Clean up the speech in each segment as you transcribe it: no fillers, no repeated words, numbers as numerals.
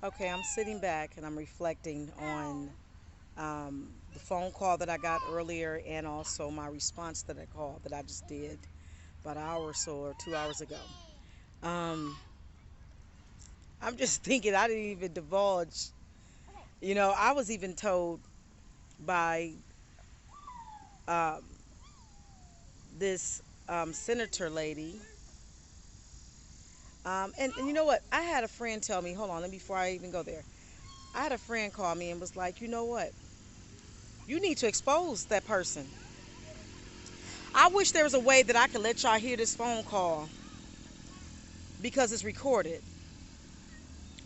Okay, I'm sitting back and I'm reflecting on the phone call that I got earlier and also my response to that call that I just did about an hour or so or 2 hours ago. Um, I'm just thinking I didn't even divulge. I was even told by um, this senator lady. And you know what? I had a friend tell me, hold on, let me, before I even go there. I had a friend call me and was like, you know what? You need to expose that person. I wish there was a way that I could let y'all hear this phone call because it's recorded.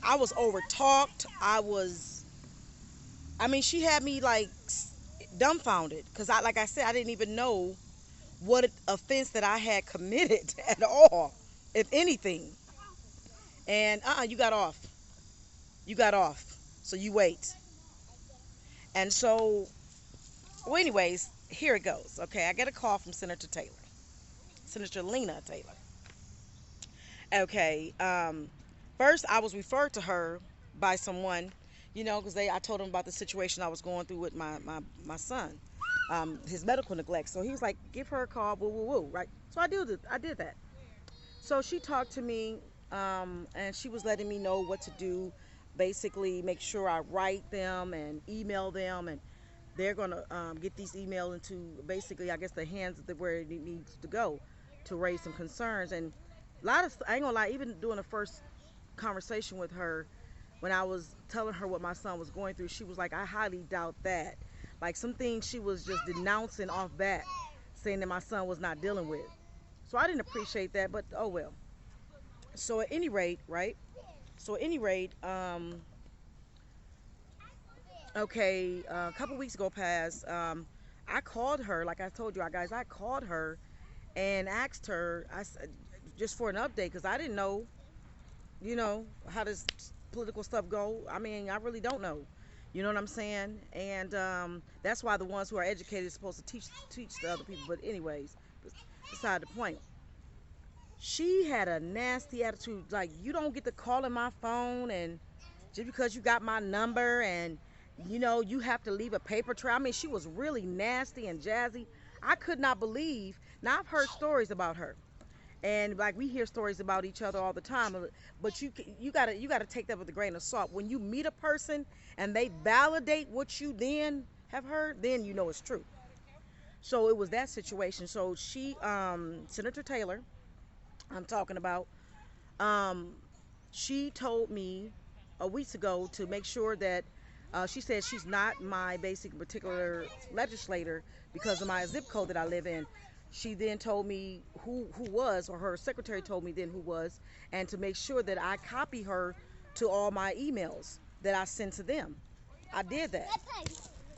I was over talked. I mean, she had me like dumbfounded because like I said, I didn't even know what offense that I had committed at all, if anything. And you got off. You got off. So you wait. And so, well, anyways, here it goes. Okay, I get a call from Senator Taylor, Senator Lena Taylor. Okay, first I was referred to her by someone, because I told him about the situation I was going through with my son, his medical neglect. So he was like, give her a call, woo woo woo, right? So I did that. So she talked to me, and she was letting me know what to do. Basically, make sure I write them and email them, and they're gonna get these emails into basically, I guess, the hands of where it needs to go to raise some concerns. And a lot of, I ain't gonna lie, even doing the first conversation with her, when I was telling her what my son was going through, she was like, I highly doubt that. Like some things she was just denouncing off bat, saying that my son was not dealing with. So I didn't appreciate that, but oh well. So at any rate, right? So at any rate, okay, a couple weeks ago passed. I called her, like I told you, guys. I called her and asked her, just for an update, because I didn't know, how this political stuff go. I mean, I really don't know. You know what I'm saying? And that's why the ones who are educated are supposed to teach the other people. But anyways, beside the point. She had a nasty attitude. Like, you don't get to call in my phone, and just because you got my number, and you have to leave a paper trail. I mean, she was really nasty and jazzy. I could not believe. Now I've heard stories about her, and like we hear stories about each other all the time. But you gotta take that with a grain of salt. When you meet a person and they validate what you then have heard, then you know it's true. So it was that situation. So she, Senator Taylor, I'm talking about, um, she told me a week ago to make sure that she said she's not my basic particular legislator because of my zip code that I live in. She then told me who was, or her secretary told me then who was, and to make sure that I copy her to all my emails that I send to them. I did that.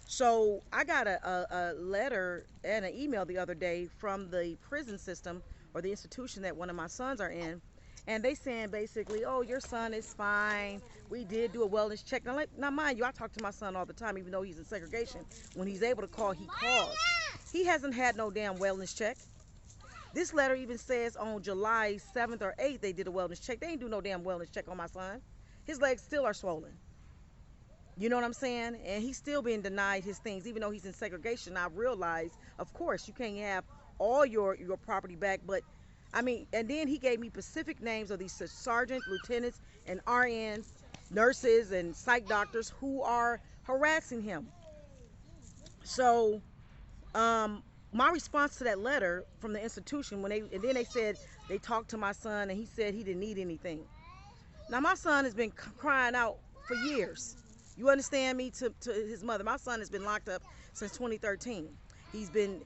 So I got a letter and an email the other day from the prison system or the institution that one of my sons are in, and they saying basically, oh, your son is fine. We did do a wellness check. Now mind you, I talk to my son all the time, even though he's in segregation. When he's able to call, he calls. He hasn't had no damn wellness check. This letter even says on July 7th or 8th they did a wellness check. They ain't do no damn wellness check on my son. His legs still are swollen. You know what I'm saying? And he's still being denied his things, even though he's in segregation. I realize, of course, you can't have all your property back, but I mean, and then he gave me specific names of these sergeants, lieutenants, and RNs, nurses, and psych doctors who are harassing him. So, my response to that letter from the institution, and then they said they talked to my son, and he said he didn't need anything. Now my son has been crying out for years. You understand me? To his mother. My son has been locked up since 2013. He's been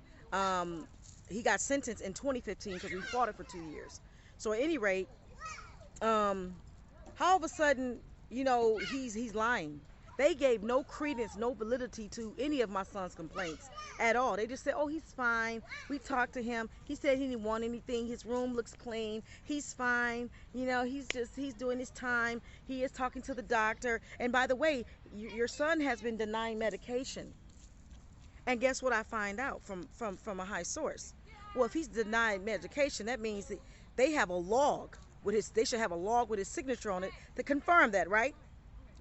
he got sentenced in 2015 because we fought it for 2 years. So at any rate, um, how all of a sudden, he's lying. They gave no credence, no validity to any of my son's complaints at all. They just said, oh, he's fine. We talked to him. He said he didn't want anything. His room looks clean. He's fine. He's doing his time. He is talking to the doctor. And by the way, your son has been denying medication. And guess what I find out from a high source? Well, if he's denied medication, that means that they have a log with his, they should have a log with his signature on it to confirm that, right?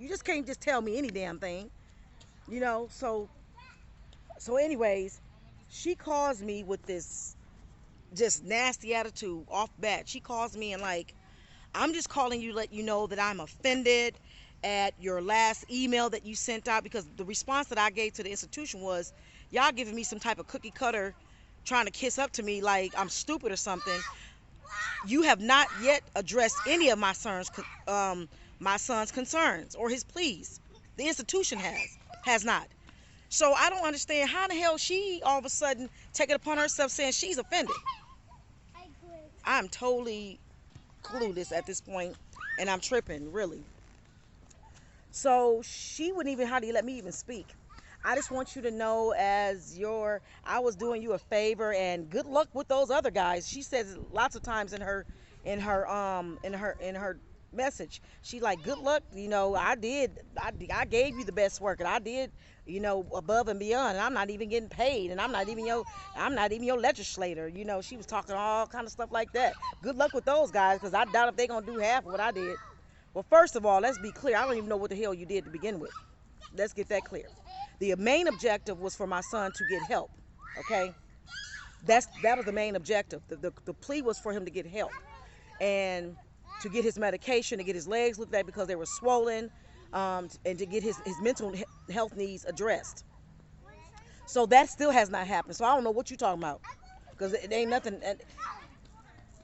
You just can't just tell me any damn thing, you know. So anyways, she calls me with this just nasty attitude off bat. She calls me and like, I'm just calling you to let you know that I'm offended at your last email that you sent out, because the response that I gave to the institution was, y'all giving me some type of cookie cutter trying to kiss up to me like I'm stupid or something. You have not yet addressed any of my son's concerns or his pleas. The institution has not. So I don't understand how the hell she all of a sudden take it upon herself saying she's offended. I'm totally clueless at this point, and I'm tripping, really. So she wouldn't even hardly let me even speak. I just want you to know, I was doing you a favor, and good luck with those other guys. She says lots of times in her message, she like, good luck. You know, I gave you the best work, and I did, you know, above and beyond. And I'm not even getting paid, and I'm not even your legislator. You know, she was talking all kind of stuff like that. Good luck with those guys, because I doubt if they're gonna do half of what I did. Well, first of all, let's be clear. I don't even know what the hell you did to begin with. Let's get that clear. The main objective was for my son to get help. Okay, that was the main objective. The plea was for him to get help and to get his medication, to get his legs looked at because they were swollen, and to get his mental health needs addressed. So that still has not happened. So I don't know what you're talking about, because it ain't nothing.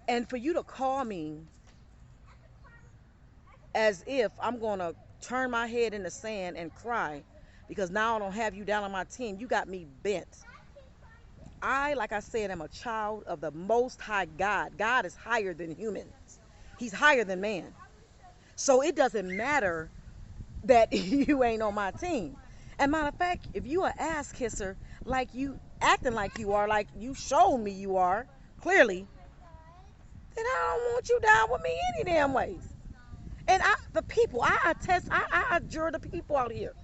And for you to call me as if I'm going to turn my head in the sand and cry because now I don't have you down on my team, you got me bent. Like I said, am a child of the Most High God. God is higher than humans. He's higher than man. So it doesn't matter that you ain't on my team. And matter of fact, if you an ass kisser, like you acting like you are, like you showed me you are, clearly, then I don't want you down with me any damn ways. And I adjure the people out here.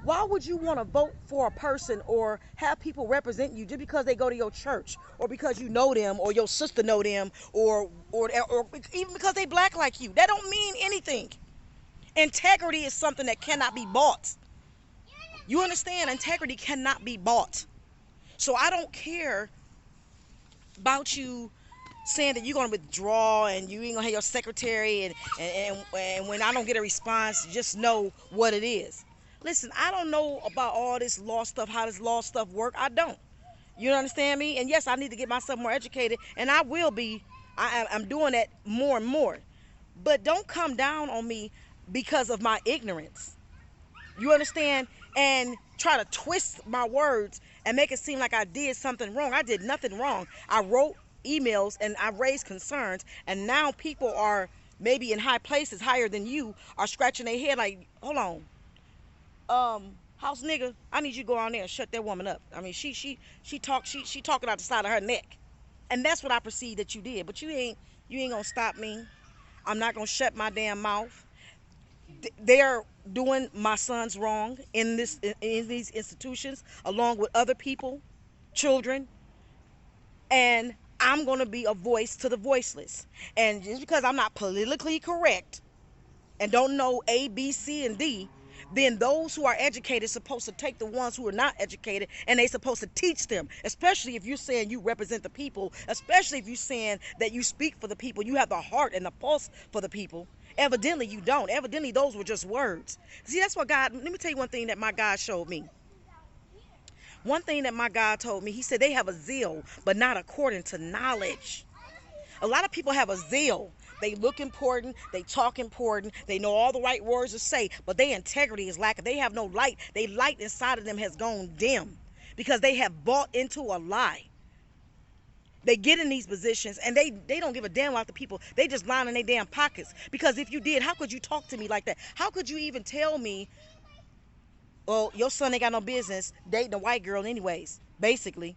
Why would you want to vote for a person or have people represent you just because they go to your church, or because you know them, or your sister know them, or even because they black like you? That don't mean anything. Integrity is something that cannot be bought. You understand? Integrity cannot be bought. So I don't care about you saying that you're going to withdraw and you ain't going to have your secretary, and when I don't get a response, just know what it is. Listen, I don't know about all this law stuff, how this law stuff work. I don't. You understand me? And yes, I need to get myself more educated, and I will be. I'm doing that more and more. But don't come down on me because of my ignorance. You understand? And try to twist my words and make it seem like I did something wrong. I did nothing wrong. I wrote emails and I raised concerns, and now people are maybe in high places, higher than you, are scratching their head like, hold on. House nigga, I need you to go on there and shut that woman up. I mean, she talking out the side of her neck. And that's what I perceive that you did. But you ain't gonna stop me. I'm not gonna shut my damn mouth. They're doing my sons wrong in these institutions, along with other people, children, and I'm gonna be a voice to the voiceless. And just because I'm not politically correct and don't know A, B, C, and D, then those who are educated supposed to take the ones who are not educated, and they supposed to teach them, especially if you're saying you represent the people, especially if you're saying that you speak for the people, you have the heart and the pulse for the people. Evidently you don't. Evidently those were just words. See, that's what God, let me tell you one thing that my God showed me. One thing that my God told me, he said they have a zeal, but not according to knowledge. A lot of people have a zeal. They look important, they talk important, they know all the right words to say, but their integrity is lacking. They have no light. Their light inside of them has gone dim because they have bought into a lie. They get in these positions and they don't give a damn about the people. They just line in their damn pockets. Because if you did, how could you talk to me like that? How could you even tell me, well, your son ain't got no business dating a white girl anyways, basically.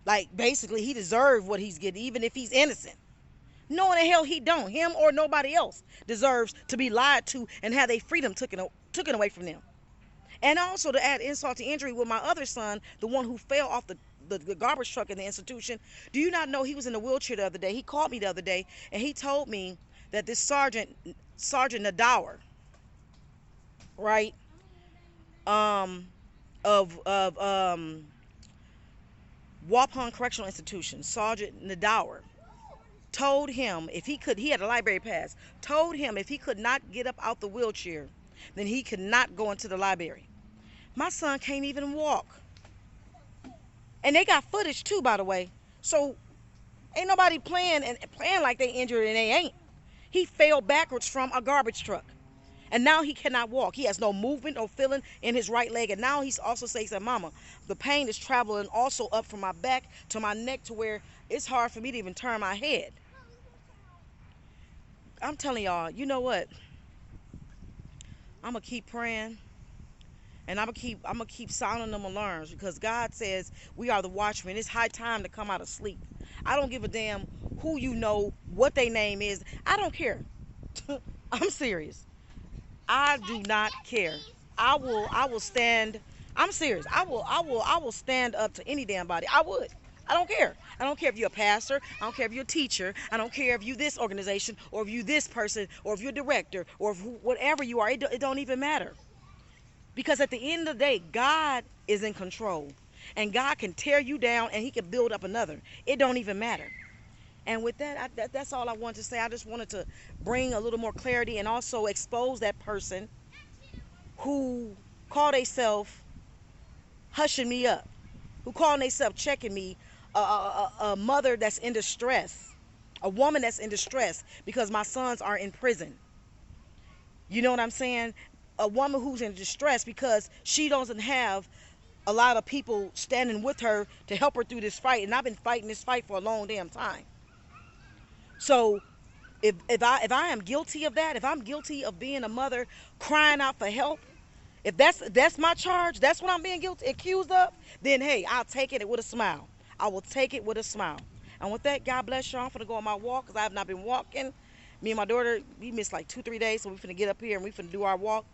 Like, basically, he deserved what he's getting, even if he's innocent. No, in the hell he don't. Him or nobody else deserves to be lied to and have their freedom taken away from them. And also, to add insult to injury, with my other son, the one who fell off the garbage truck in the institution, do you not know he was in a wheelchair the other day? He called me the other day, and he told me that this Sergeant Nadauer, right? Um, of Waupun Correctional Institution, Sergeant Nadauer, told him if he could, he had a library pass, told him if he could not get up out the wheelchair, then he could not go into the library. My son can't even walk. And they got footage too, by the way. So ain't nobody playing like they injured and they ain't. He fell backwards from a garbage truck. And now he cannot walk. He has no movement or feeling in his right leg. And now he's also saying, Mama, the pain is traveling also up from my back to my neck to where it's hard for me to even turn my head. I'm telling y'all, you know what? I'm going to keep praying. And I'm gonna keep sounding them alarms, because God says we are the watchmen. It's high time to come out of sleep. I don't give a damn who you know, what their name is. I don't care. I'm serious. I do not care. I will stand. I'm serious. I will stand up to any damn body. I would. I don't care. I don't care if you're a pastor. I don't care if you're a teacher. I don't care if you this organization, or if you this person, or if you're a director, or if whatever you are. It don't even matter. Because at the end of the day, God is in control. And God can tear you down and he can build up another. It don't even matter. And with that, that's all I wanted to say. I just wanted to bring a little more clarity and also expose that person who called themselves hushing me up, who called themselves checking me, a mother that's in distress, a woman that's in distress because my sons are in prison. You know what I'm saying? A woman who's in distress because she doesn't have a lot of people standing with her to help her through this fight. And I've been fighting this fight for a long damn time. So if I am guilty of that, if I'm guilty of being a mother crying out for help, if that's my charge, that's what I'm being accused of, then hey, I'll take it with a smile. I will take it with a smile. And with that, God bless y'all. I'm finna go on my walk because I have not been walking. Me and my daughter, we missed like 2-3 days, so we finna get up here and we finna do our walk.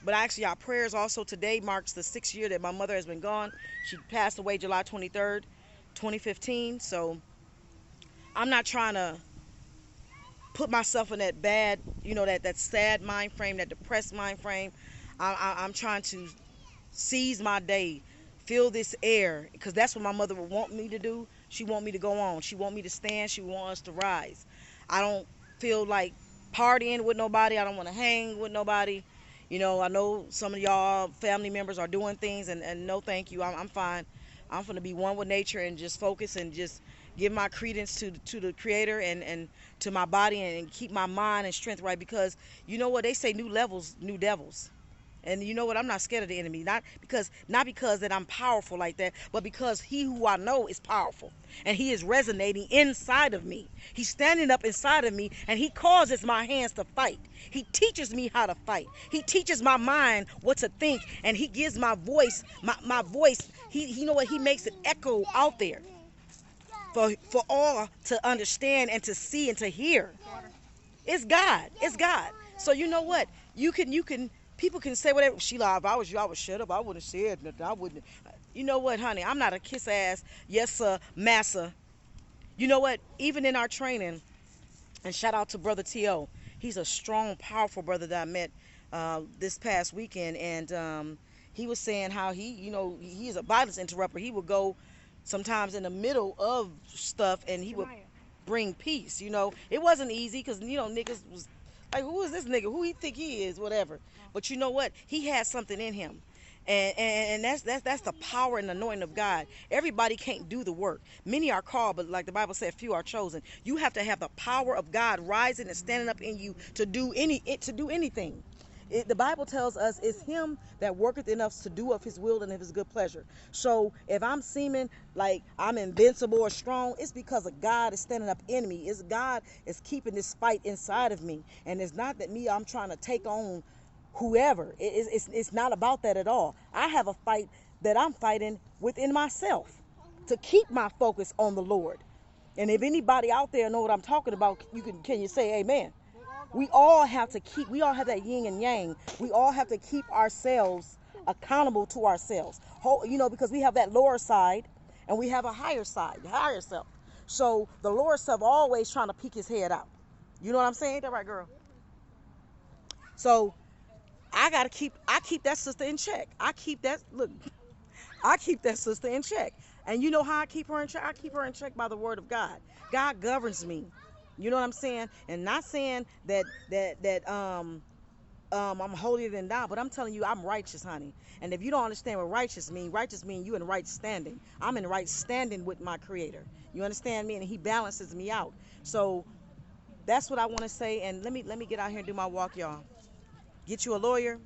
But actually, our prayers also today marks the 6th year that my mother has been gone. She passed away July 23rd, 2015. So I'm not trying to put myself in that bad, that sad mind frame, that depressed mind frame. I'm trying to seize my day, feel this air, because that's what my mother would want me to do. She want me to go on. She want me to stand. She want us to rise. I don't feel like partying with nobody. I don't want to hang with nobody. I know some of y'all family members are doing things, and no thank you. I'm fine. I'm going to be one with nature and just focus and just give my credence to the Creator and to my body, and keep my mind and strength right, because you know what they say, new levels, new devils. And you know what? I'm not scared of the enemy. Not because that I'm powerful like that, but because he who I know is powerful. And he is resonating inside of me. He's standing up inside of me, and he causes my hands to fight. He teaches me how to fight. He teaches my mind what to think, and he gives my voice, my voice, you know what? He makes it echo out there for all to understand and to see and to hear. It's God. It's God. So you know what? You can people can say whatever. Sheila, if I was you, I would shut up. I wouldn't have said nothing. I wouldn't. You know what, honey? I'm not a kiss ass. Yes, sir, massa. You know what? Even in our training, and shout out to Brother T.O. He's a strong, powerful brother that I met this past weekend. And he was saying how he's a violence interrupter. He would go sometimes in the middle of stuff, and he would bring peace. It wasn't easy because, niggas was like, who is this nigga? Who he think he is? Whatever. But you know what? He has something in him. And that's the power and anointing of God. Everybody can't do the work. Many are called, but like the Bible said, few are chosen. You have to have the power of God rising and standing up in you to do anything. The Bible tells us it's him that worketh in us to do of his will and of his good pleasure. So if I'm seeming like I'm invincible or strong, it's because of God is standing up in me. It's God is keeping this fight inside of me. And it's not that I'm trying to take on whoever. It's not about that at all. I have a fight that I'm fighting within myself to keep my focus on the Lord. And if anybody out there know what I'm talking about, can you say amen? We all have that yin and yang. We all have to keep ourselves accountable to ourselves. Because we have that lower side and we have a higher side, the higher self. So the lower self always trying to peek his head out. You know what I'm saying? Ain't that right, girl? So I keep that sister in check. I keep that sister in check. And you know how I keep her in check? I keep her in check by the word of God. God governs me. You know what I'm saying? And not saying that I'm holier than thou, but I'm telling you I'm righteous, honey. And if you don't understand what righteous mean you in right standing. I'm in right standing with my creator. You understand me? And he balances me out. So that's what I want to say. And let me get out here and do my walk, y'all. Get you a lawyer.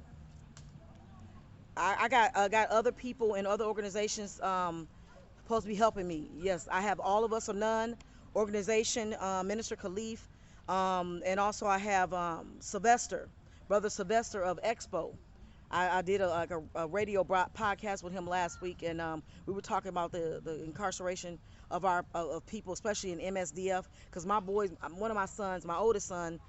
I got other people in other organizations supposed to be helping me. Yes, I have All of Us or None organization, Minister Khalif, and also I have Sylvester, Brother Sylvester of Expo. I did a radio podcast with him last week, and we were talking about the incarceration of our of people, especially in MSDF. Because my boys, one of my sons, my oldest son,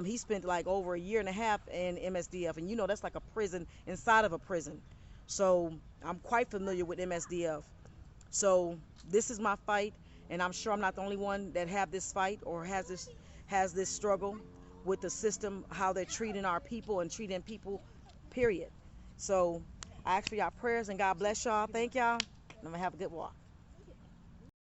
he spent like over a year and a half in MSDF, and you know that's like a prison inside of a prison. So I'm quite familiar with MSDF. So this is my fight, and I'm sure I'm not the only one that have this fight or has this struggle with the system, how they're treating our people and treating people, period. So I ask for y'all prayers, and God bless y'all. Thank y'all, and I'm gonna have a good walk.